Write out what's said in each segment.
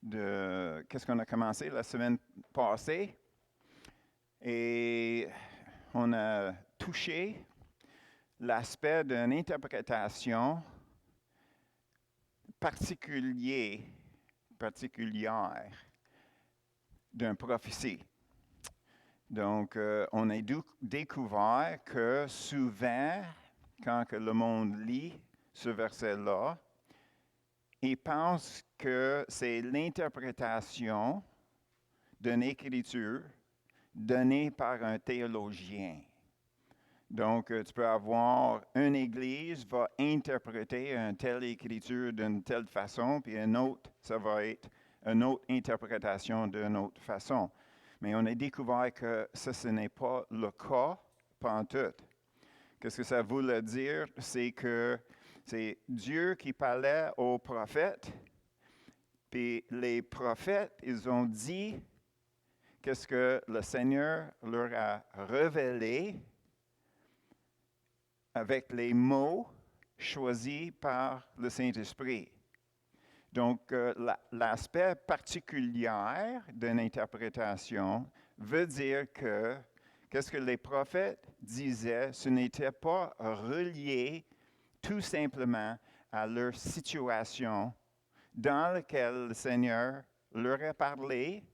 de qu'est-ce qu'on a commencé la semaine passée. Et on a touché l'aspect d'une interprétation particulière d'une prophétie. Donc, on a découvert que souvent, quand que le monde lit ce verset-là, il pense que c'est l'interprétation d'une écriture donnée par un théologien. Donc, tu peux avoir une église va interpréter une telle écriture d'une telle façon, puis une autre, ça va être une autre interprétation d'une autre façon. Mais on a découvert que ça, ce n'est pas le cas pantoute. Qu'est-ce que ça voulait dire? C'est que c'est Dieu qui parlait aux prophètes, puis les prophètes, ils ont dit qu'est-ce que le Seigneur leur a révélé avec les mots choisis par le Saint-Esprit. Donc, l'aspect particulier d'une interprétation veut dire que qu'est-ce que les prophètes disaient, ce n'était pas relié tout simplement à leur situation dans laquelle le Seigneur leur a parlé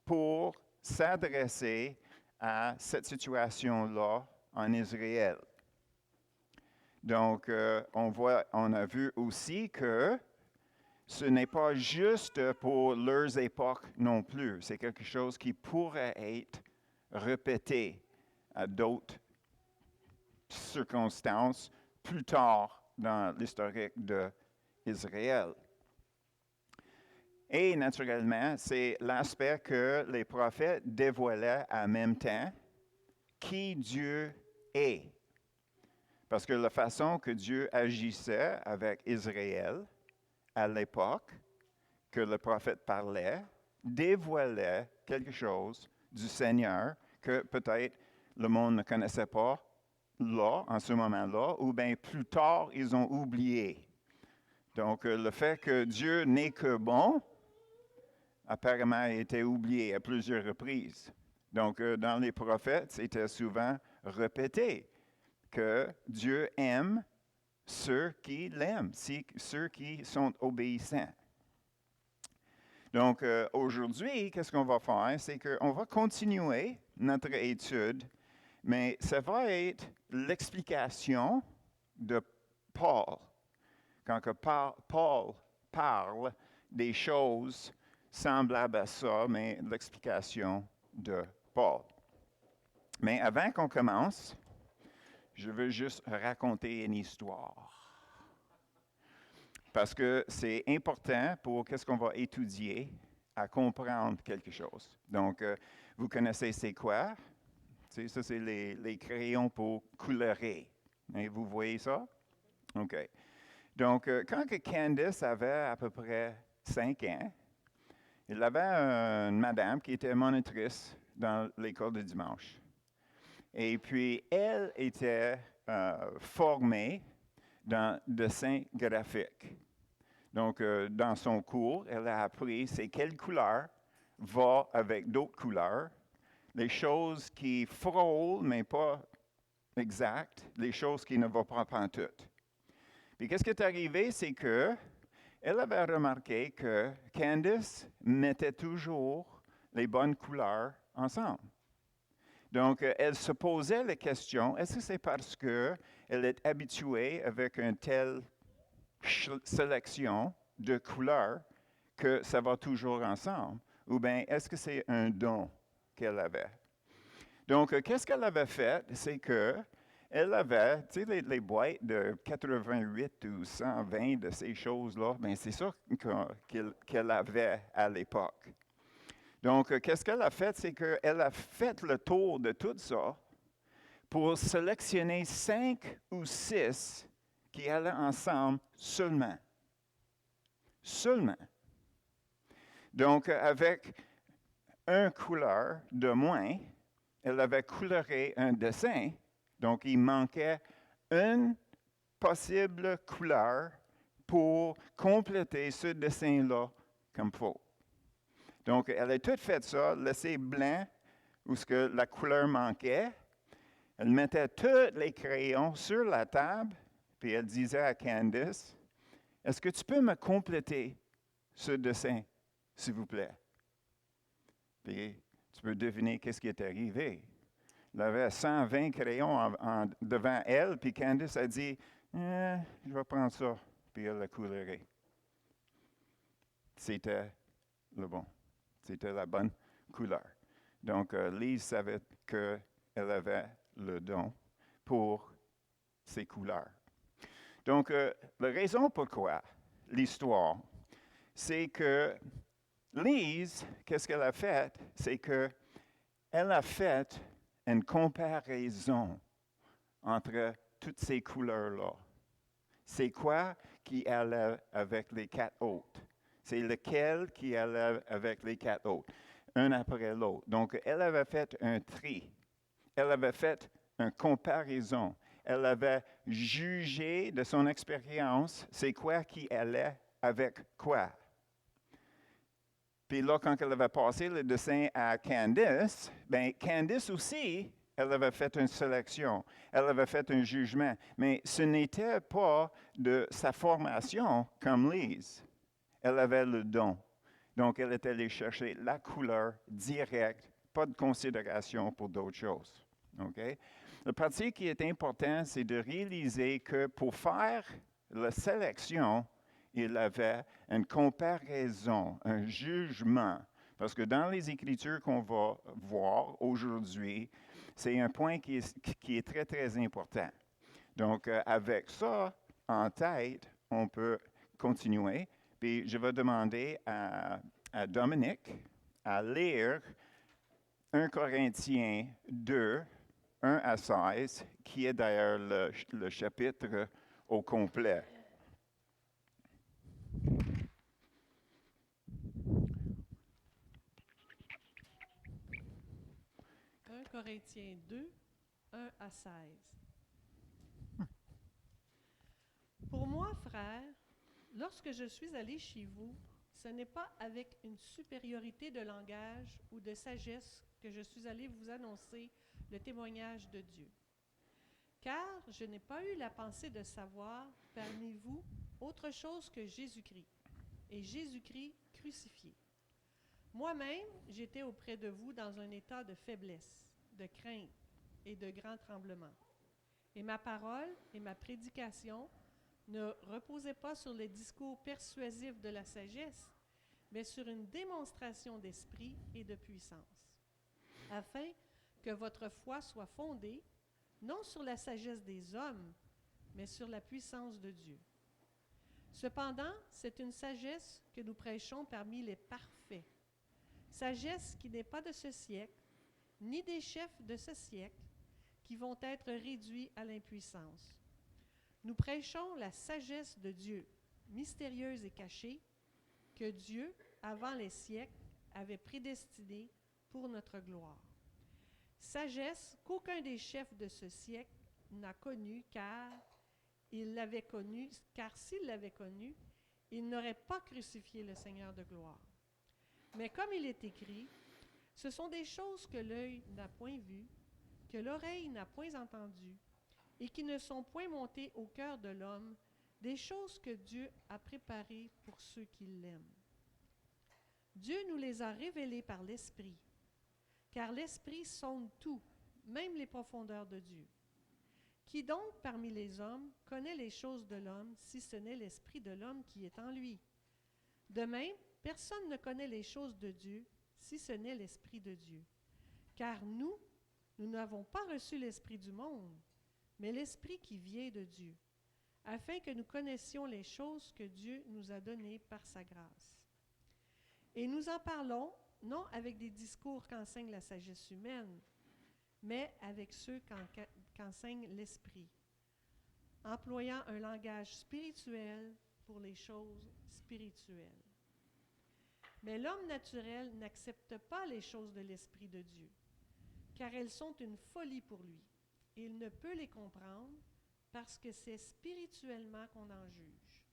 pour s'adresser à cette situation-là en Israël. Donc, on a vu aussi que ce n'est pas juste pour leurs époques non plus. C'est quelque chose qui pourrait être répété à d'autres circonstances plus tard dans l'historique d'Israël. Et naturellement, c'est l'aspect que les prophètes dévoilaient en même temps qui Dieu est. Parce que la façon que Dieu agissait avec Israël à l'époque que le prophète parlait dévoilait quelque chose du Seigneur que peut-être le monde ne connaissait pas là, en ce moment-là, ou bien plus tard, ils ont oublié. Donc, le fait que Dieu n'est que bon, apparemment, a été oublié à plusieurs reprises. Donc, dans les prophètes, c'était souvent répété que Dieu aime ceux qui l'aiment, ceux qui sont obéissants. Donc, aujourd'hui, qu'est-ce qu'on va faire? C'est qu'on va continuer notre étude, mais ça va être l'explication de Paul. Quand que Paul parle des choses semblables à ça, mais l'explication de Paul. Mais avant qu'on commence, je veux juste raconter une histoire. Parce que c'est important pour qu'est-ce qu'on va étudier à comprendre quelque chose. Donc, vous connaissez c'est quoi? Ça, c'est les crayons pour colorer. Et vous voyez ça? OK. Donc, quand que Candace avait à peu près 5 ans, il avait une madame qui était monitrice dans l'école de dimanche. Et puis, elle était formée dans le dessin graphique. Donc, dans son cours, elle a appris c'est quelle couleur va avec d'autres couleurs, les choses qui frôlent, mais pas exactes, les choses qui ne vont pas pantoute. Puis, qu'est-ce qui est arrivé, c'est que elle avait remarqué que Candace mettait toujours les bonnes couleurs ensemble. Donc, elle se posait la question, est-ce que c'est parce qu'elle est habituée avec une telle sélection de couleurs que ça va toujours ensemble? Ou bien, est-ce que c'est un don qu'elle avait? Donc, qu'est-ce qu'elle avait fait? C'est qu'elle avait, tu sais, les boîtes de 88 ou 120 de ces choses-là, bien, c'est ça qu'elle avait à l'époque. Donc, qu'est-ce qu'elle a fait? C'est qu'elle a fait le tour de tout ça pour sélectionner 5 ou 6 qui allaient ensemble seulement. Seulement. Donc, avec une couleur de moins, elle avait coloré un dessin, donc il manquait une possible couleur pour compléter ce dessin-là comme faut. Donc, elle a tout fait ça, laissé blanc où ce que la couleur manquait. Elle mettait tous les crayons sur la table, puis elle disait à Candice, est-ce que tu peux me compléter ce dessin, s'il vous plaît? Puis, tu peux deviner qu'est-ce qui est arrivé. Elle avait 120 crayons devant elle, puis Candice a dit, je vais prendre ça, puis elle l'a coloré. C'était le bon. C'était la bonne couleur. Donc, Lise savait qu'elle avait le don pour ces couleurs. Donc, la raison pourquoi l'histoire, c'est que Lise, qu'est-ce qu'elle a fait? C'est qu'elle a fait une comparaison entre toutes ces couleurs-là. C'est quoi qui allait avec les 4 autres? C'est lequel qui allait avec les 4 autres? Un après l'autre. Donc, elle avait fait un tri. Elle avait fait une comparaison. Elle avait jugé de son expérience, c'est quoi qui allait avec quoi. Puis là, quand elle avait passé le dessin à Candice, bien, Candice aussi, elle avait fait une sélection, elle avait fait un jugement, mais ce n'était pas de sa formation comme Lise. Elle avait le don. Donc, elle est allée chercher la couleur directe, pas de considération pour d'autres choses. OK? Le parti qui est important, c'est de réaliser que pour faire la sélection, il avait une comparaison, un jugement. Parce que dans les Écritures qu'on va voir aujourd'hui, c'est un point qui est très, très important. Donc, avec ça en tête, on peut continuer. Puis, je vais demander à Dominique à lire 1 Corinthiens 2, 1 à 16, qui est d'ailleurs le chapitre au complet. 1 Corinthiens 2, 1 à 16. Pour moi, frère, lorsque je suis allé chez vous, ce n'est pas avec une supériorité de langage ou de sagesse que je suis allé vous annoncer le témoignage de Dieu. Car je n'ai pas eu la pensée de savoir parmi vous autre chose que Jésus-Christ, et Jésus-Christ crucifié. Moi-même, j'étais auprès de vous dans un état de faiblesse, de crainte et de grand tremblement. Et ma parole et ma prédication ne reposaient pas sur les discours persuasifs de la sagesse, mais sur une démonstration d'esprit et de puissance, afin que votre foi soit fondée, non sur la sagesse des hommes, mais sur la puissance de Dieu. Cependant, c'est une sagesse que nous prêchons parmi les parfaits, sagesse qui n'est pas de ce siècle, ni des chefs de ce siècle, qui vont être réduits à l'impuissance. Nous prêchons la sagesse de Dieu, mystérieuse et cachée, que Dieu, avant les siècles, avait prédestinée pour notre gloire. Sagesse qu'aucun des chefs de ce siècle n'a connue, car s'il l'avait connue, il n'aurait pas crucifié le Seigneur de gloire. Mais comme il est écrit, ce sont des choses que l'œil n'a point vues, que l'oreille n'a point entendues, et qui ne sont point montées au cœur de l'homme, des choses que Dieu a préparées pour ceux qui l'aiment. Dieu nous les a révélées par l'Esprit, car l'Esprit sonde tout, même les profondeurs de Dieu. Qui donc parmi les hommes connaît les choses de l'homme, si ce n'est l'Esprit de l'homme qui est en lui? De même, personne ne connaît les choses de Dieu, si ce n'est l'Esprit de Dieu. Car nous n'avons pas reçu l'Esprit du monde, mais l'Esprit qui vient de Dieu, afin que nous connaissions les choses que Dieu nous a données par sa grâce. Et nous en parlons, non avec des discours qu'enseigne la sagesse humaine, mais avec ceux qu'enseigne l'Esprit, employant un langage spirituel pour les choses spirituelles. Mais l'homme naturel n'accepte pas les choses de l'Esprit de Dieu, car elles sont une folie pour lui. Il ne peut les comprendre parce que c'est spirituellement qu'on en juge.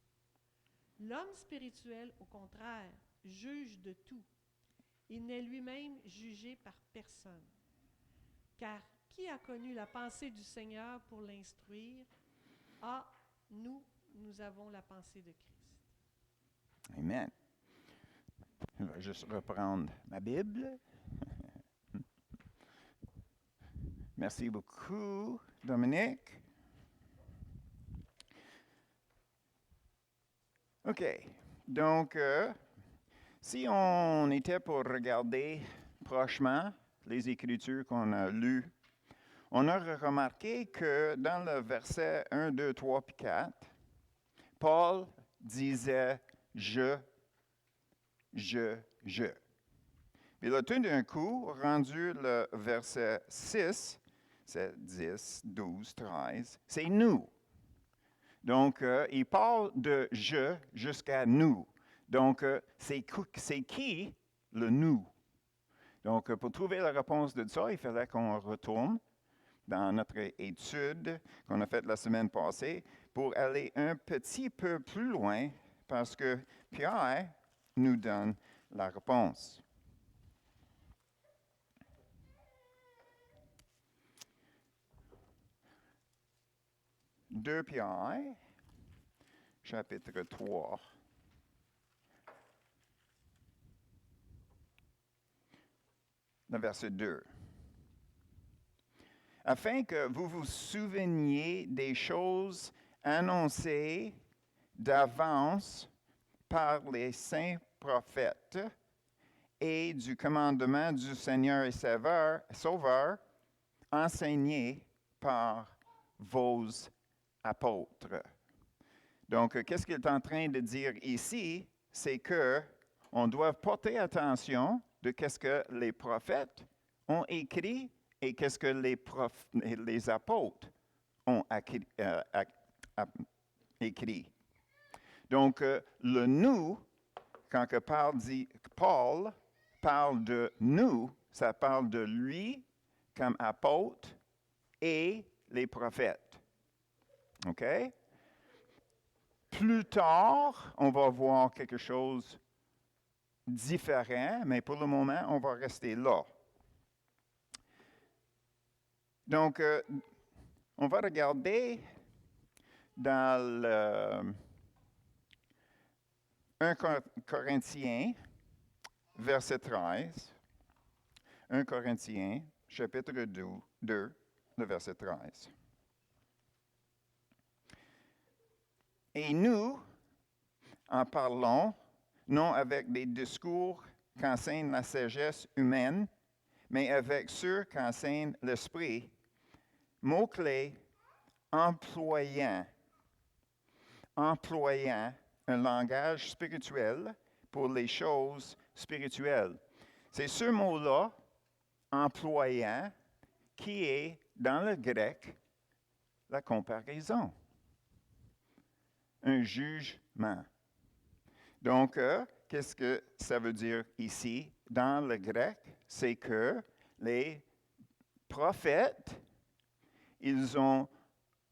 L'homme spirituel, au contraire, juge de tout, il n'est lui-même jugé par personne. Car qui a connu la pensée du Seigneur pour l'instruire? Ah, nous avons la pensée de Christ. Amen. Je vais juste reprendre ma Bible. Merci beaucoup, Dominique. OK. Donc, si on était pour regarder prochement les Écritures qu'on a lues, on aurait remarqué que dans le verset 1, 2, 3 puis 4, Paul disait « je ». Puis là, tout d'un coup, rendu le verset 6, c'est 10, 12, 13, c'est « nous ». Donc, il parle de « je » jusqu'à « nous ». Donc, c'est qui le « nous ». Donc, pour trouver la réponse de ça, il fallait qu'on retourne dans notre étude qu'on a faite la semaine passée pour aller un petit peu plus loin parce que Pierre nous donne la réponse. Deux Pierre, chapitre 3. Le verset 2. Afin que vous vous souveniez des choses annoncées d'avance par les saints prophètes et du commandement du Seigneur et Sauveur enseigné par vos apôtres. Donc, qu'est-ce qu'il est en train de dire ici? C'est que on doit porter attention de qu'est-ce que les prophètes ont écrit et qu'est-ce que les apôtres ont écrit. Donc, le nous, quand que Paul parle de nous, ça parle de lui comme apôtre et les prophètes. OK? Plus tard, on va voir quelque chose différent, mais pour le moment, on va rester là. Donc, on va regarder dans le 1 Corinthiens, verset 13. 1 Corinthiens, chapitre 2, le verset 13. Et nous en parlons, non avec des discours qu'enseigne la sagesse humaine, mais avec ceux qu'enseigne l'Esprit. Mot-clé, employant un langage spirituel pour les choses spirituelles. C'est ce mot-là, employant, qui est dans le grec la comparaison. Un jugement. Donc, qu'est-ce que ça veut dire ici? Dans le grec, c'est que les prophètes, ils ont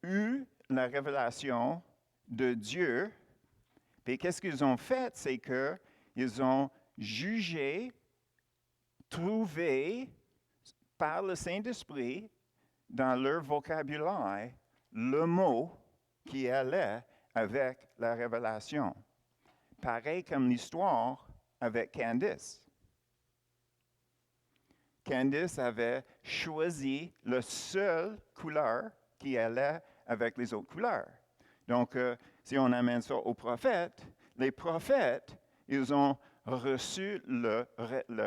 eu la révélation de Dieu. Et qu'est-ce qu'ils ont fait? C'est qu'ils ont jugé, trouvé par le Saint-Esprit dans leur vocabulaire le mot qui allait avec la révélation. Pareil comme l'histoire avec Candice. Candice avait choisi la seule couleur qui allait avec les autres couleurs. Donc, si on amène ça aux prophètes, les prophètes, ils ont reçu la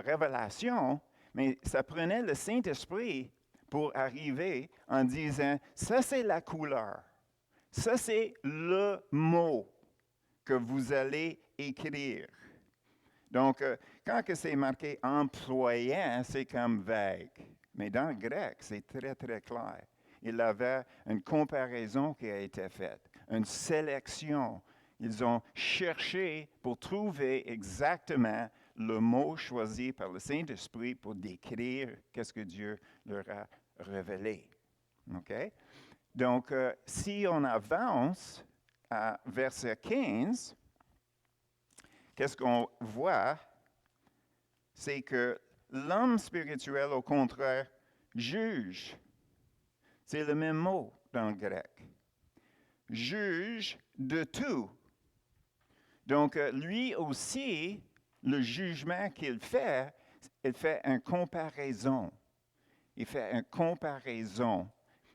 révélation, mais ça prenait le Saint-Esprit pour arriver en disant, ça c'est la couleur, ça c'est le mot que vous allez écrire. Donc, quand que c'est marqué employant, c'est comme vague. Mais dans le grec, c'est très, très clair. Il y avait une comparaison qui a été faite, une sélection. Ils ont cherché pour trouver exactement le mot choisi par le Saint-Esprit pour décrire qu'est-ce que Dieu leur a révélé. OK? Donc, si on avance à verset 15, qu'est-ce qu'on voit? c'est que l'homme spirituel, au contraire, juge. C'est le même mot dans le grec. Juge de tout. Donc, lui aussi, le jugement qu'il fait, il fait une comparaison. Il fait une comparaison.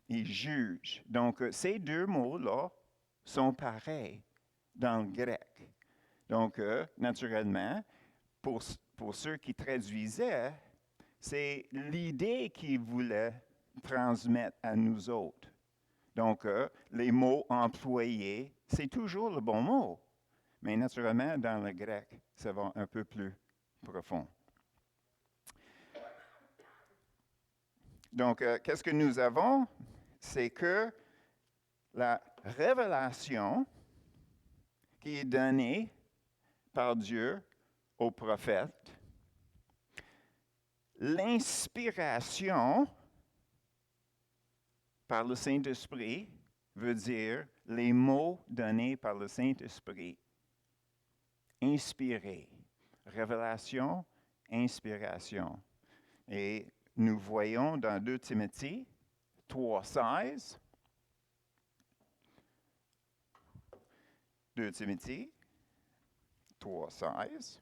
Il juge. Donc, ces deux mots-là sont pareils dans le grec. Donc, naturellement, pour ceux qui traduisaient, c'est l'idée qu'ils voulaient transmettre à nous autres. Donc, les mots employés, c'est toujours le bon mot. Mais naturellement, dans le grec, ça va un peu plus profond. Donc, qu'est-ce que nous avons? C'est que la révélation qui est donnée par Dieu aux prophètes, l'inspiration par le Saint-Esprit veut dire les mots donnés par le Saint-Esprit. Inspiré. Révélation, inspiration. Et nous voyons dans 2 Timothée 3,16. 2 Timothée 3,16.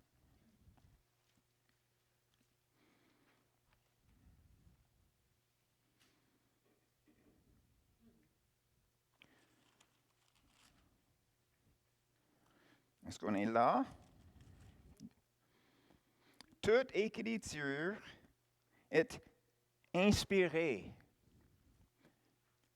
Est-ce qu'on est là? Toute écriture est inspirée.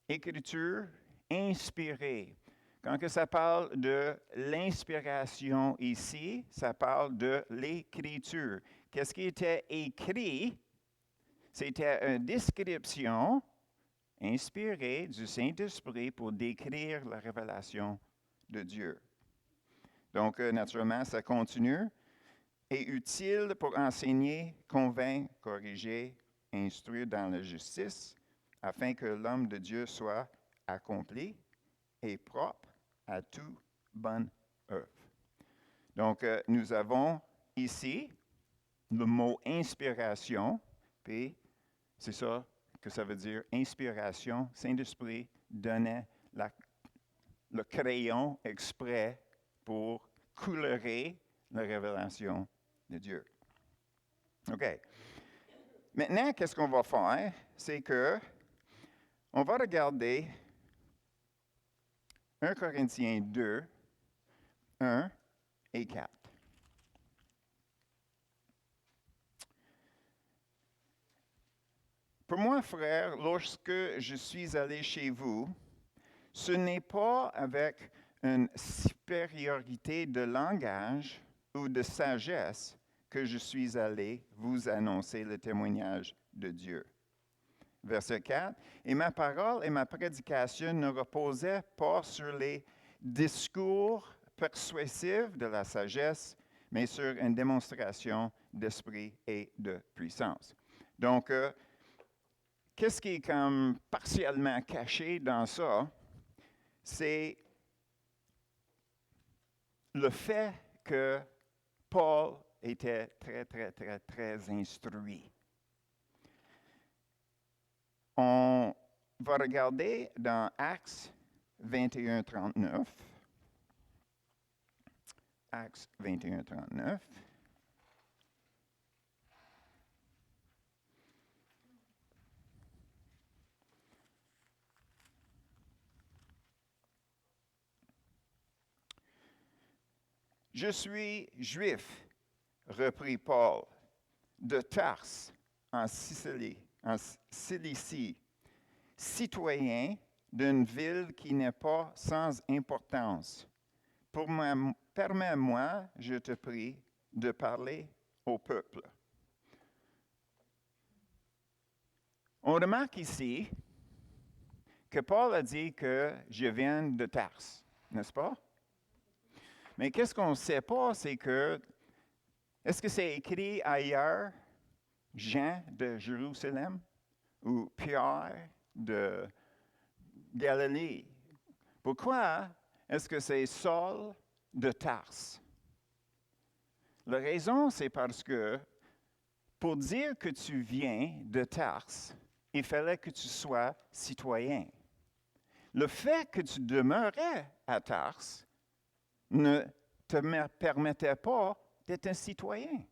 Écriture inspirée. Quand que ça parle de l'inspiration ici, ça parle de l'écriture. Qu'est-ce qui était écrit? C'était une description inspirée du Saint-Esprit pour décrire la révélation de Dieu. Donc, naturellement, ça continue. Est utile pour enseigner, convaincre, corriger, instruire dans la justice, afin que l'homme de Dieu soit accompli et propre à toute bonne œuvre. Donc, nous avons ici le mot inspiration, puis c'est ça que ça veut dire, inspiration. Saint-Esprit donnait le crayon exprès pour colorer la révélation de Dieu. OK. Maintenant, qu'est-ce qu'on va faire? C'est que on va regarder 1 Corinthiens 2, 1 et 4. Pour moi, frère, lorsque je suis allé chez vous, ce n'est pas avec une supériorité de langage ou de sagesse que je suis allé vous annoncer le témoignage de Dieu. Verset 4. Et ma parole et ma prédication ne reposaient pas sur les discours persuasifs de la sagesse, mais sur une démonstration d'esprit et de puissance. Donc, qu'est-ce qui est comme partiellement caché dans ça? C'est le fait que Paul était très, très, très, très instruit. On va regarder dans Actes 21, 39. Actes 21, 39. Je suis juif, reprit Paul, de Tarse, en Cilicie, citoyen d'une ville qui n'est pas sans importance. Permets-moi, je te prie, de parler au peuple. On remarque ici que Paul a dit que je viens de Tarse, n'est-ce pas? Mais qu'est-ce qu'on ne sait pas, c'est que, est-ce que c'est écrit ailleurs, Jean de Jérusalem ou Pierre de Galilée? Pourquoi est-ce que c'est Saul de Tarse? La raison, c'est parce que pour dire que tu viens de Tarse, il fallait que tu sois citoyen. Le fait que tu demeurais à Tarse ne te permettait pas d'être un citoyen.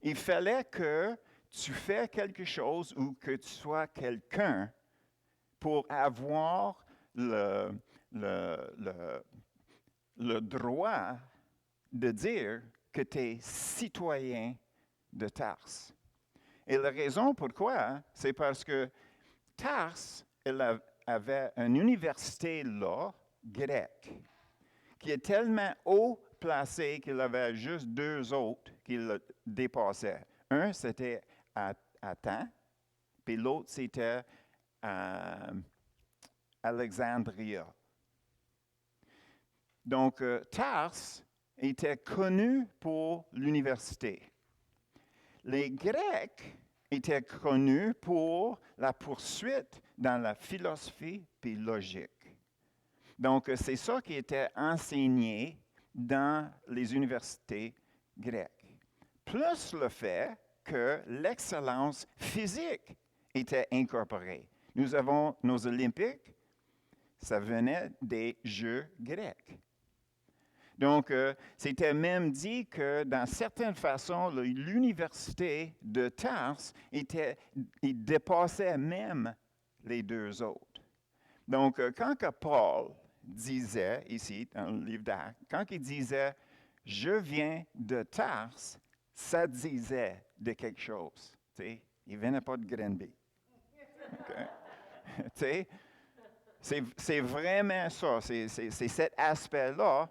Il fallait que tu fasses quelque chose ou que tu sois quelqu'un pour avoir le droit de dire que tu es citoyen de Tarse. Et la raison pourquoi, c'est parce que Tarse, elle avait une université là, grecque, qui est tellement haut placée qu'il avait juste deux autres qui le dépassaient. Un, c'était à Athènes, puis l'autre, c'était à Alexandria. Donc, Tarse était connu pour l'université. Les Grecs étaient connus pour la poursuite dans la philosophie et logique. Donc, c'est ça qui était enseigné dans les universités grecques. Plus le fait que l'excellence physique était incorporée. Nous avons nos Olympiques, ça venait des Jeux grecs. Donc, c'était même dit que, dans certaines façons, l'université de Tarse dépassait même les deux autres. Donc, quand que Paul disait, ici, dans le livre d'Actes, quand il disait « Je viens de Tarse », ça disait de quelque chose. Il ne venait pas de Granby. Okay? C'est vraiment ça. C'est cet aspect-là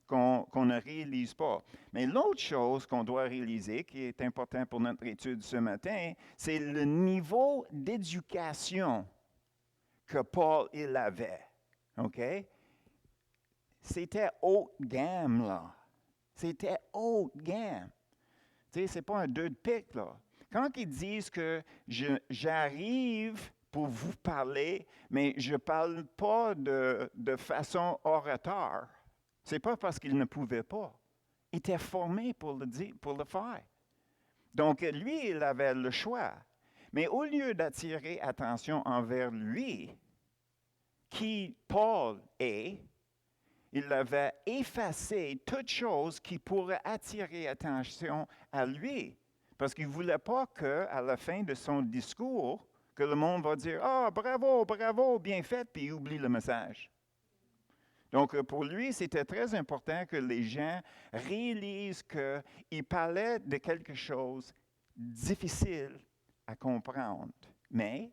qu'on ne réalise pas. Mais l'autre chose qu'on doit réaliser, qui est important pour notre étude ce matin, c'est le niveau d'éducation que Paul il avait. OK? C'était haute gamme, là. C'était haute gamme. Tu sais, c'est pas un deux de pique, là. Quand ils disent que j'arrive pour vous parler, mais je ne parle pas de façon orateur, c'est pas parce qu'il ne pouvait pas. Il était formé pour le dire, pour le faire. Donc, lui, il avait le choix. Mais au lieu d'attirer attention envers lui, qui Paul est, il avait effacé toute chose qui pourrait attirer attention à lui. Parce qu'il ne voulait pas qu'à la fin de son discours, que le monde va dire « Ah, bravo, bravo, bien fait », puis il oublie le message. Donc, pour lui, c'était très important que les gens réalisent qu'il parlait de quelque chose de difficile à comprendre. Mais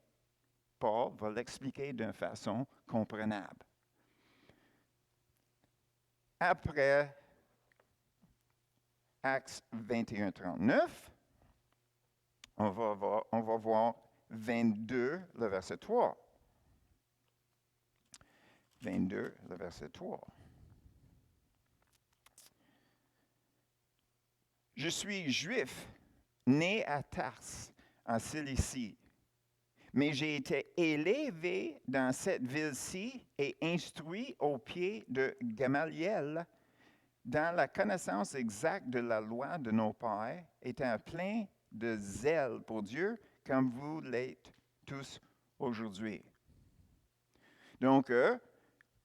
Paul va l'expliquer d'une façon comprenable. Après Actes 21, 39, on va voir 22, le verset 3. 22, le verset 3. Je suis juif, né à Tarse, en Cilicie, mais j'ai été élevé dans cette ville-ci et instruit au pied de Gamaliel dans la connaissance exacte de la loi de nos pères, étant plein de zèle pour Dieu, comme vous l'êtes tous aujourd'hui. Donc,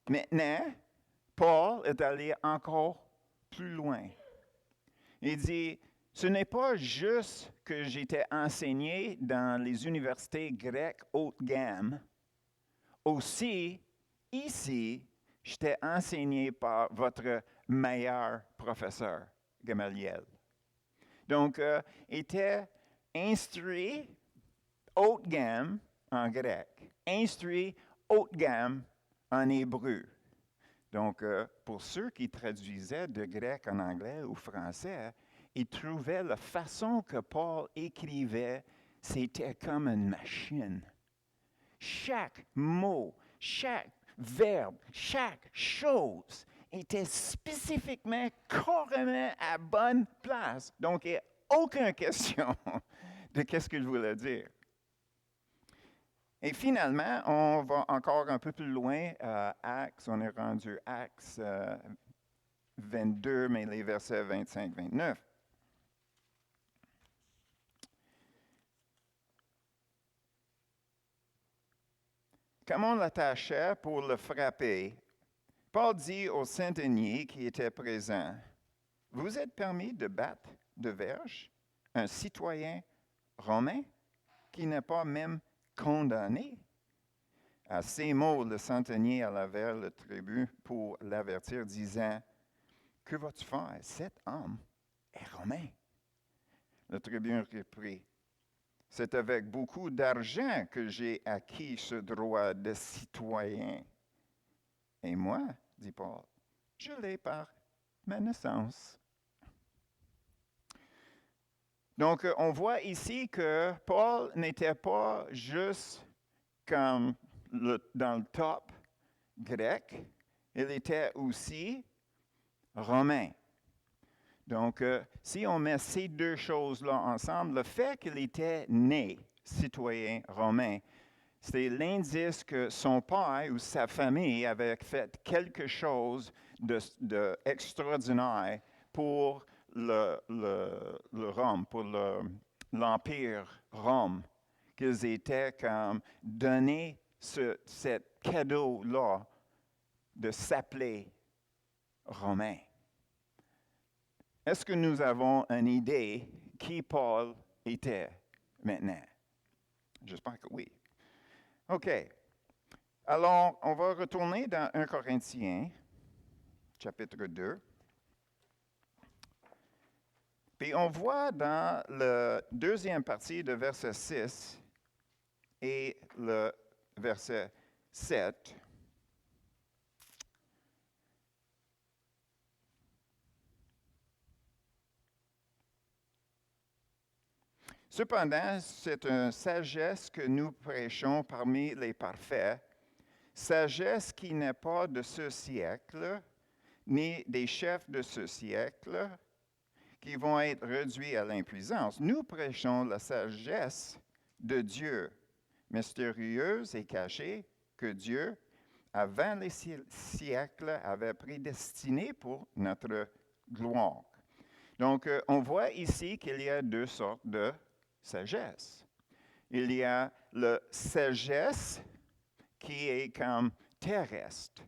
maintenant, Paul est allé encore plus loin. Il dit, ce n'est pas juste que j'étais enseigné dans les universités grecques haute gamme. Aussi, ici, j'étais enseigné par votre meilleur professeur, Gamaliel. Donc, il était instruit haute gamme en grec, instruit haute gamme en hébreu. Donc, pour ceux qui traduisaient de grec en anglais ou français, ils trouvaient la façon que Paul écrivait, c'était comme une machine. Chaque mot, chaque verbe, chaque chose était spécifiquement, carrément à bonne place. Donc, il n'y a aucune question de qu'est-ce qu'il voulait dire. Et finalement, on va encore un peu plus loin, Actes, on est rendu Actes 22, mais les versets 25-29. comme on l'attachait pour le frapper, Paul dit au centenier qui était présent, « Vous êtes permis de battre de verge un citoyen romain qui n'est pas même condamné? » À ces mots, le centenier alla vers le tribun pour l'avertir, disant, « Que vas-tu faire? Cet homme est romain. » Le tribun reprit, « C'est avec beaucoup d'argent que j'ai acquis ce droit de citoyen. » Et moi, dit Paul, je l'ai par ma naissance. Donc, on voit ici que Paul n'était pas juste comme dans le top grec, il était aussi romain. Donc, si on met ces deux choses-là ensemble, le fait qu'il était né citoyen romain, c'est l'indice que son père ou sa famille avait fait quelque chose d'extraordinaire pour le Rome, pour l'Empire Rome, qu'ils étaient comme donné ce cadeau-là de s'appeler Romain. Est-ce que nous avons une idée qui Paul était maintenant? J'espère que oui. OK. Alors, on va retourner dans 1 Corinthiens, chapitre 2. Puis on voit dans la deuxième partie de verset 6 et le verset 7, cependant, c'est une sagesse que nous prêchons parmi les parfaits, sagesse qui n'est pas de ce siècle, ni des chefs de ce siècle, qui vont être réduits à l'impuissance. Nous prêchons la sagesse de Dieu, mystérieuse et cachée, que Dieu, avant les siècles, avait prédestinée pour notre gloire. Donc, on voit ici qu'il y a deux sortes de sagesse. Il y a la sagesse qui est comme terrestre.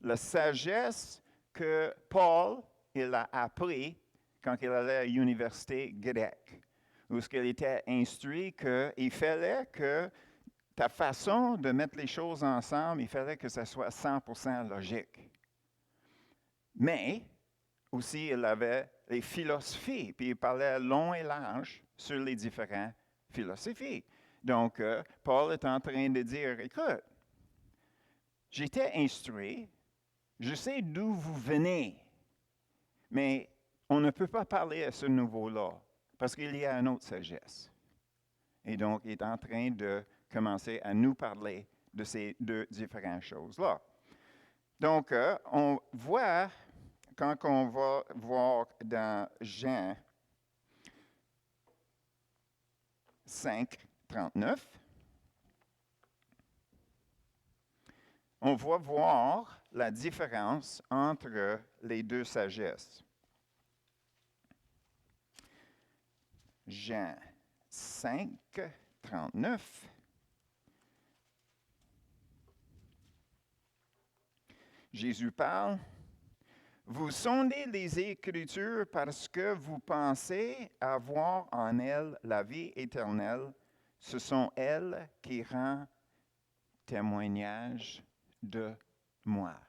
La sagesse que Paul, il a appris quand il allait à l'université grecque, où il était instruit qu'il fallait que ta façon de mettre les choses ensemble, il fallait que ça soit 100% logique. Mais aussi, il avait les philosophies, puis il parlait long et large sur les différentes philosophies. Donc, Paul est en train de dire, écoute, j'étais instruit, je sais d'où vous venez, mais on ne peut pas parler à ce niveau-là, parce qu'il y a une autre sagesse. Et donc, il est en train de commencer à nous parler de ces deux différentes choses-là. Donc, on voit, quand on va voir dans Jean 5, 39, on va voir la différence entre les deux sagesses. Jean 5, 39. Jésus parle. Vous sondez les Écritures parce que vous pensez avoir en elles la vie éternelle. Ce sont elles qui rendent témoignage de moi.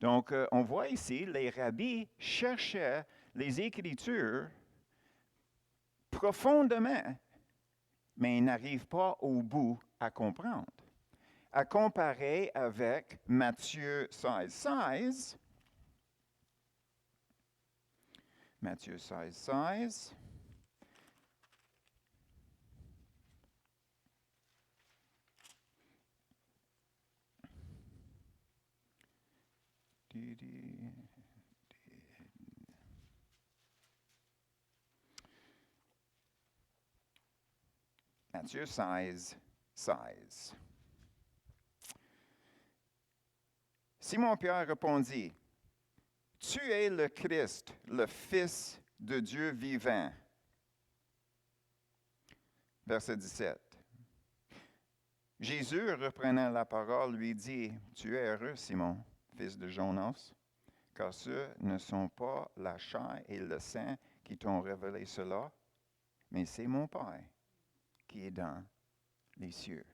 Donc, on voit ici, les rabbis cherchaient les Écritures profondément, mais ils n'arrivent pas au bout à comprendre. À comparer avec Matthieu 16, 16, Matthieu 16, 16. Matthieu 16, 16. Simon-Pierre répondit, « Tu es le Christ, le Fils de Dieu vivant. » Verset 17. Jésus, reprenant la parole, lui dit, « Tu es heureux, Simon, fils de Jonas, car ce ne sont pas la chair et le sang qui t'ont révélé cela, mais c'est mon Père qui est dans les cieux. »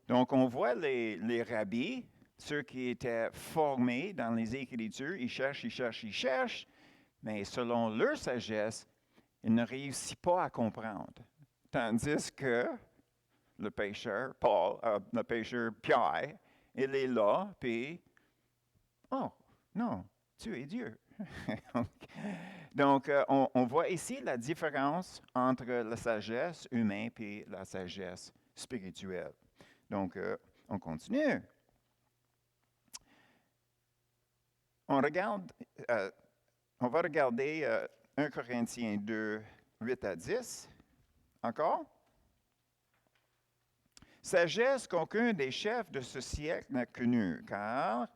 Donc, on voit les rabbis, ceux qui étaient formés dans les Écritures, ils cherchent, mais selon leur sagesse, ils ne réussissent pas à comprendre. Tandis que le pécheur, le pécheur Pierre, il est là, puis, oh, non, tu es Dieu. Donc, on voit ici la différence entre la sagesse humaine et la sagesse spirituelle. Donc, on continue. On va regarder 1 Corinthiens 2, 8 à 10. Encore? Sagesse qu'aucun des chefs de ce siècle n'a connue, car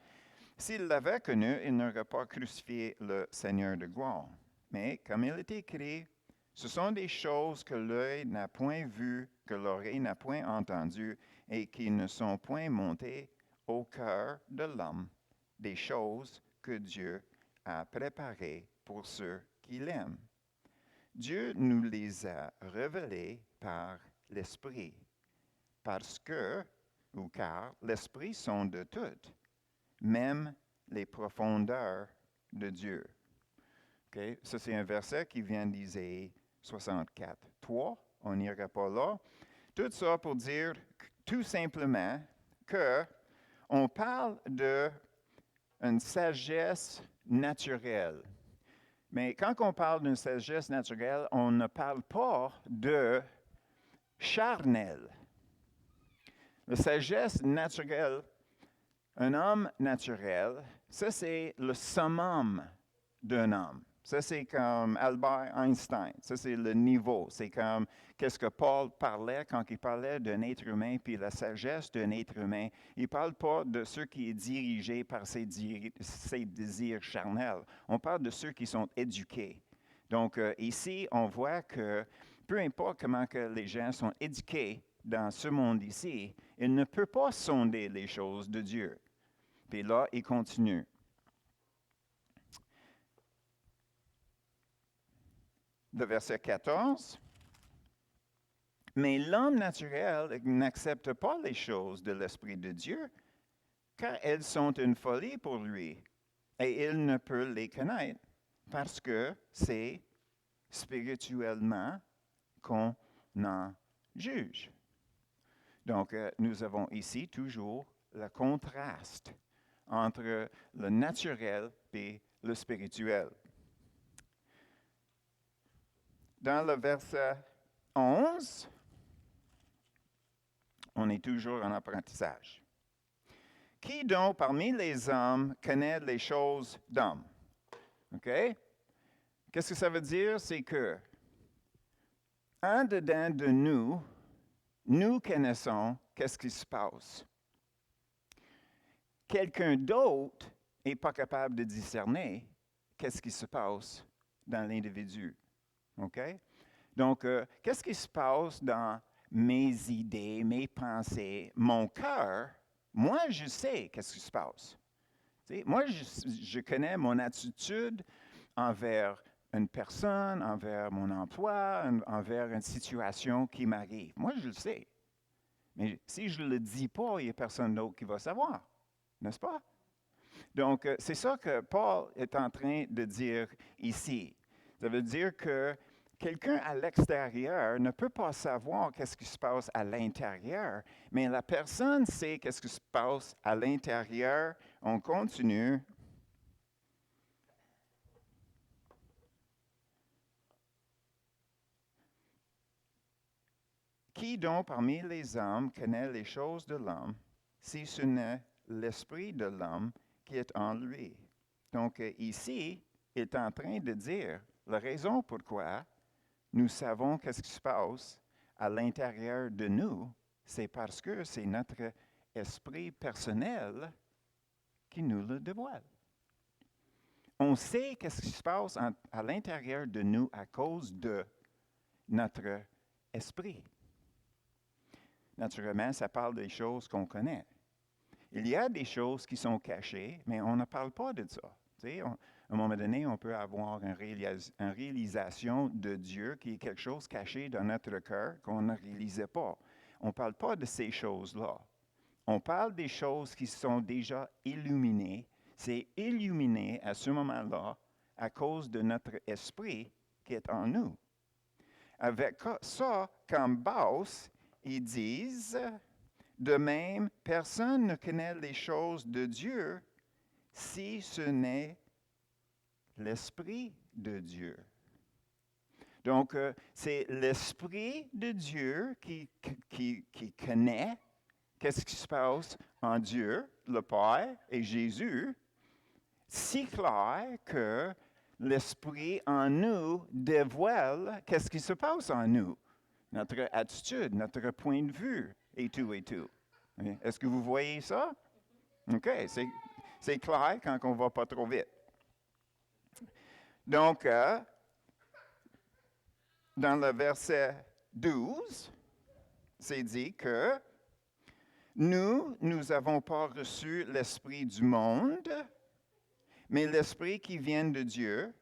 s'il l'avait connue, il n'aurait pas crucifié le Seigneur de gloire. Mais comme il est écrit, ce sont des choses que l'œil n'a point vues, que l'oreille n'a point entendues, et qui ne sont point montées au cœur de l'homme, des choses que Dieu a préparées pour ceux qui l'aiment. Dieu nous les a révélées par l'Esprit, parce que, ou car, l'Esprit sonde de tout, même les profondeurs de Dieu. Okay? Ça, c'est un verset qui vient d'Isaïe 64. 3, on n'ira pas là. Tout ça pour dire tout simplement qu'on parle d'une sagesse naturelle. Mais quand on parle d'une sagesse naturelle, on ne parle pas de charnelle. La sagesse naturelle, un homme naturel, ça c'est le summum d'un homme. Ça c'est comme Albert Einstein. Ça c'est le niveau. C'est comme qu'est-ce que Paul parlait quand il parlait d'un être humain puis la sagesse d'un être humain. Il ne parle pas de ceux qui est dirigé par ses désirs charnels. On parle de ceux qui sont éduqués. Donc ici, on voit que peu importe comment que les gens sont éduqués dans ce monde ici, ils ne peuvent pas sonder les choses de Dieu. Puis là, il continue. Le verset 14. Mais l'homme naturel n'accepte pas les choses de l'Esprit de Dieu, car elles sont une folie pour lui, et il ne peut les connaître, parce que c'est spirituellement qu'on en juge. Donc, nous avons ici toujours le contraste entre le naturel et le spirituel. Dans le verset 11, on est toujours en apprentissage. Qui donc parmi les hommes connaît les choses d'homme? OK? Qu'est-ce que ça veut dire? C'est que, en dedans de nous, nous connaissons qu'est-ce qui se passe. Quelqu'un d'autre n'est pas capable de discerner qu'est-ce qui se passe dans l'individu. OK? Donc, qu'est-ce qui se passe dans mes idées, mes pensées, mon cœur? Moi, je sais qu'est-ce qui se passe. Tu sais, moi, je connais mon attitude envers une personne, envers mon emploi, envers une situation qui m'arrive. Moi, je le sais. Mais si je ne le dis pas, il n'y a personne d'autre qui va savoir. N'est-ce pas? Donc, c'est ça que Paul est en train de dire ici. Ça veut dire que quelqu'un à l'extérieur ne peut pas savoir qu'est-ce qui se passe à l'intérieur, mais la personne sait qu'est-ce qui se passe à l'intérieur. On continue. Qui donc parmi les hommes connaît les choses de l'homme, si ce n'est l'esprit de l'homme qui est en lui? Donc ici, il est en train de dire la raison pourquoi nous savons qu'est-ce qui se passe à l'intérieur de nous, c'est parce que c'est notre esprit personnel qui nous le dévoile. On sait qu'est-ce qui se passe à l'intérieur de nous à cause de notre esprit. naturellement, ça parle des choses qu'on connaît. Il y a des choses qui sont cachées, mais on ne parle pas de ça. Tu sais, à un moment donné, on peut avoir une réalisation de Dieu qui est quelque chose caché dans notre cœur qu'on ne réalisait pas. On ne parle pas de ces choses-là. On parle des choses qui sont déjà illuminées. C'est illuminé à ce moment-là à cause de notre esprit qui est en nous. Avec ça comme base, ils disent, de même, personne ne connaît les choses de Dieu si ce n'est l'Esprit de Dieu. Donc, c'est l'Esprit de Dieu qui connaît qu'est-ce qui se passe en Dieu, le Père et Jésus, si clair que l'Esprit en nous dévoile qu'est-ce qui se passe en nous, notre attitude, notre point de vue et tout et tout. Est-ce que vous voyez ça? OK, c'est clair quand on ne va pas trop vite. Donc, dans le verset 12, c'est dit que nous n'avons pas reçu l'Esprit du monde, mais l'Esprit qui vient de Dieu,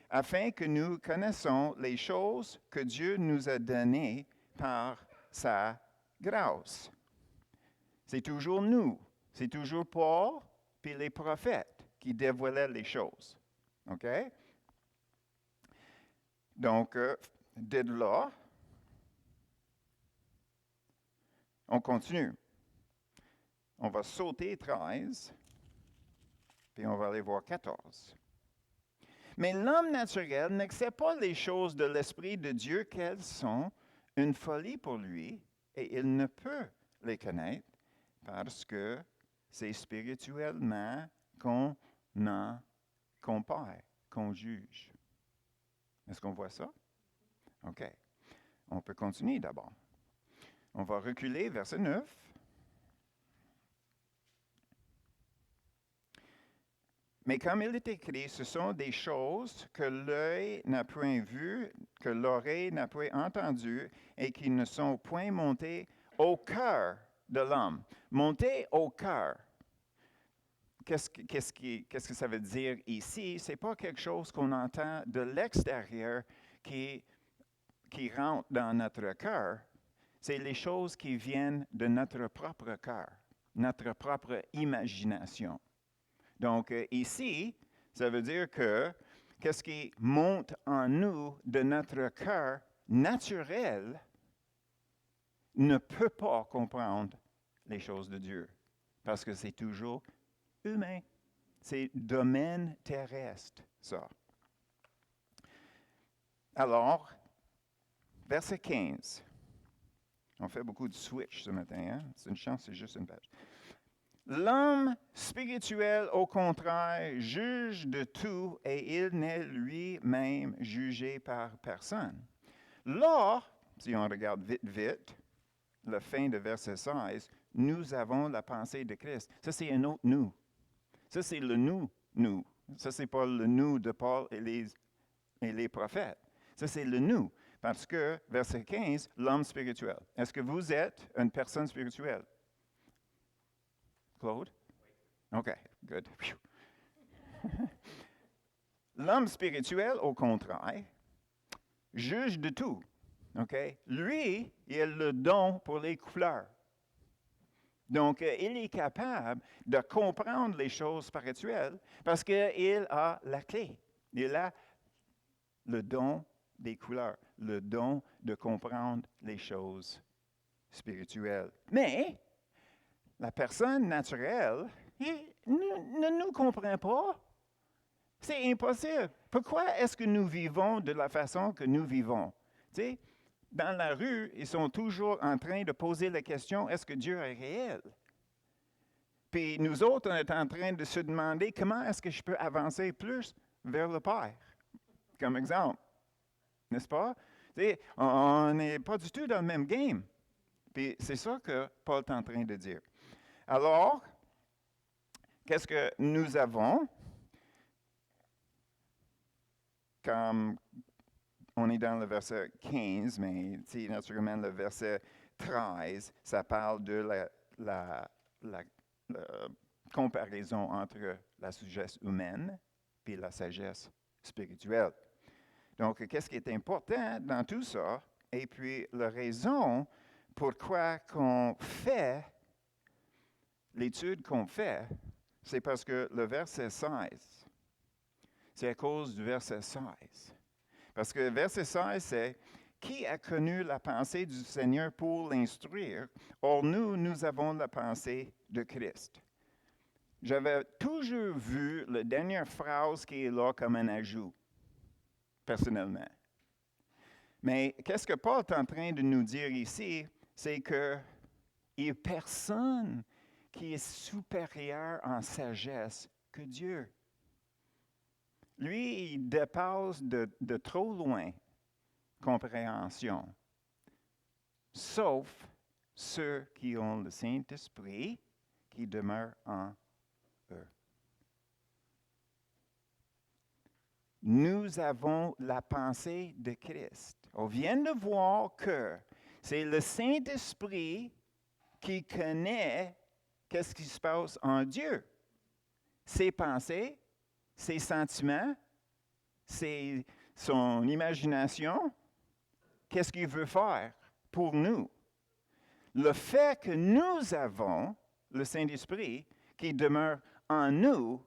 afin que nous connaissions les choses que Dieu nous a données par sa grâce. C'est toujours nous, c'est toujours Paul puis les prophètes qui dévoilaient les choses. OK? Donc, de là, on continue. On va sauter 13, puis on va aller voir 14. Mais l'homme naturel n'accepte pas les choses de l'Esprit de Dieu qu'elles sont une folie pour lui, et il ne peut les connaître parce que c'est spirituellement qu'on en compare, qu'on juge. Est-ce qu'on voit ça? OK. On peut continuer d'abord. On va reculer, verset 9. Mais comme il est écrit, ce sont des choses que l'œil n'a point vues, que l'oreille n'a point entendues et qui ne sont point montées au cœur de l'homme. Montées au cœur. Qu'est-ce que ça veut dire ici? Ce n'est pas quelque chose qu'on entend de l'extérieur qui rentre dans notre cœur. C'est les choses qui viennent de notre propre cœur, notre propre imagination. Donc, ici, ça veut dire que qu'est-ce qui monte en nous de notre cœur naturel ne peut pas comprendre les choses de Dieu, parce que c'est toujours humain. C'est domaine terrestre, ça. Alors, verset 15. On fait beaucoup de switch ce matin, hein? C'est une chance, c'est juste une page. L'homme spirituel, au contraire, juge de tout et il n'est lui-même jugé par personne. Là, si on regarde vite, la fin de verset 16, nous avons la pensée de Christ. Ça, c'est un autre nous. Ça, c'est le nous. Ça, c'est pas le nous de Paul et les prophètes. Ça, c'est le nous. Parce que, verset 15, l'homme spirituel. Est-ce que vous êtes une personne spirituelle? Claude? OK, good. L'homme spirituel, au contraire, juge de tout. OK? Lui, il a le don pour les couleurs. Donc, il est capable de comprendre les choses spirituelles parce qu'il a la clé. Il a le don des couleurs, le don de comprendre les choses spirituelles. Mais, la personne naturelle ne nous comprend pas. C'est impossible. Pourquoi est-ce que nous vivons de la façon que nous vivons? Tu sais, dans la rue, ils sont toujours en train de poser la question, est-ce que Dieu est réel? Puis nous autres, on est en train de se demander, comment est-ce que je peux avancer plus vers le Père? Comme exemple, n'est-ce pas? Tu sais, on n'est pas du tout dans le même game. Puis c'est ça que Paul est en train de dire. Alors, qu'est-ce que nous avons? Comme on est dans le verset 15, mais naturellement le verset 13, ça parle de la comparaison entre la sagesse humaine et la sagesse spirituelle. Donc, qu'est-ce qui est important dans tout ça? Et puis, la raison pourquoi qu'on fait l'étude qu'on fait, c'est parce que le verset 16, c'est à cause du verset 16. Parce que le verset 16, c'est « Qui a connu la pensée du Seigneur pour l'instruire? Or, nous avons la pensée de Christ. » J'avais toujours vu la dernière phrase qui est là comme un ajout, personnellement. Mais qu'est-ce que Paul est en train de nous dire ici? C'est qu'il n'y a personne qui est supérieur en sagesse que Dieu. Lui, il dépasse de trop loin compréhension, sauf ceux qui ont le Saint-Esprit qui demeure en eux. Nous avons la pensée de Christ. On vient de voir que c'est le Saint-Esprit qui connaît qu'est-ce qui se passe en Dieu. Ses pensées, ses sentiments, son imagination, qu'est-ce qu'il veut faire pour nous. Le fait que nous avons le Saint-Esprit qui demeure en nous,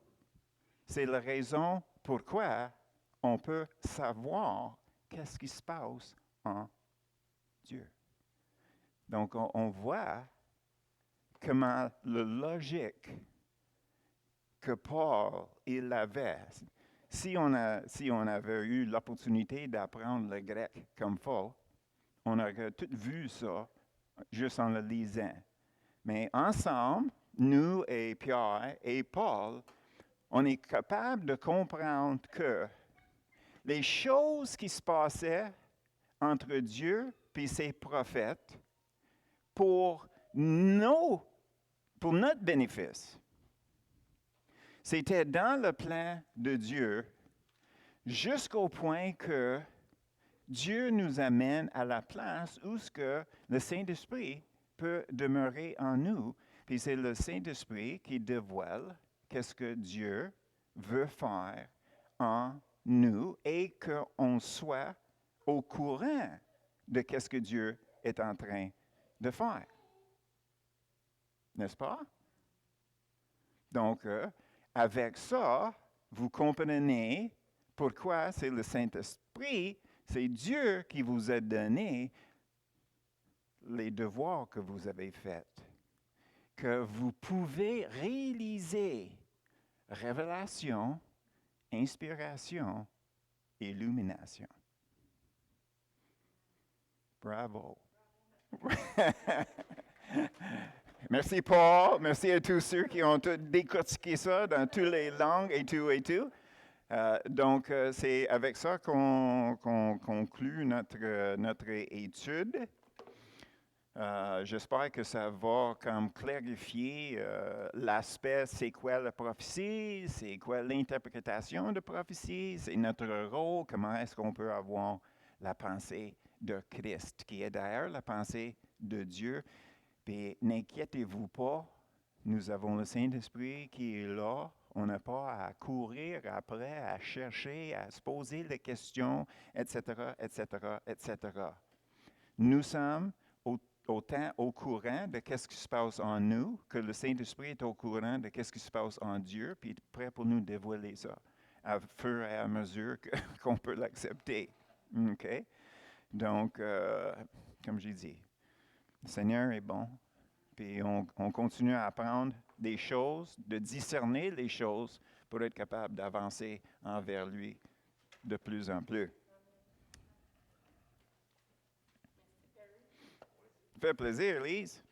c'est la raison pourquoi on peut savoir qu'est-ce qui se passe en Dieu. Donc, on voit comment la logique que Paul il avait. Si on avait eu l'opportunité d'apprendre le grec comme faut, on aurait tout vu ça juste en le lisant. Mais ensemble, nous et Pierre et Paul, on est capable de comprendre que les choses qui se passaient entre Dieu et ses prophètes pour notre bénéfice, c'était dans le plan de Dieu jusqu'au point que Dieu nous amène à la place où ce que le Saint-Esprit peut demeurer en nous. Puis c'est le Saint-Esprit qui dévoile qu'est-ce que Dieu veut faire en nous et qu'on soit au courant de qu'est-ce que Dieu est en train de faire. N'est-ce pas? Donc, avec ça, vous comprenez pourquoi c'est le Saint-Esprit, c'est Dieu qui vous a donné les devoirs que vous avez faits, que vous pouvez réaliser révélation, inspiration, illumination. Bravo. Merci Paul, merci à tous ceux qui ont tout décortiqué ça dans toutes les langues et tout et tout. Donc, c'est avec ça qu'on conclut notre étude. J'espère que ça va comme clarifier l'aspect, c'est quoi la prophétie, c'est quoi l'interprétation de prophétie, c'est notre rôle, comment est-ce qu'on peut avoir la pensée de Christ, qui est d'ailleurs la pensée de Dieu. Puis n'inquiétez-vous pas, nous avons le Saint-Esprit qui est là. On n'a pas à courir après, à chercher, à se poser des questions, etc., etc., etc. Nous sommes autant au courant de ce qui se passe en nous, que le Saint-Esprit est au courant de ce qui se passe en Dieu, puis est prêt pour nous dévoiler ça, à fur et à mesure qu'on peut l'accepter. OK? Donc, comme j'ai dit, le Seigneur est bon, puis on continue à apprendre des choses, de discerner les choses pour être capable d'avancer envers lui de plus en plus. Ça fait plaisir, Lise.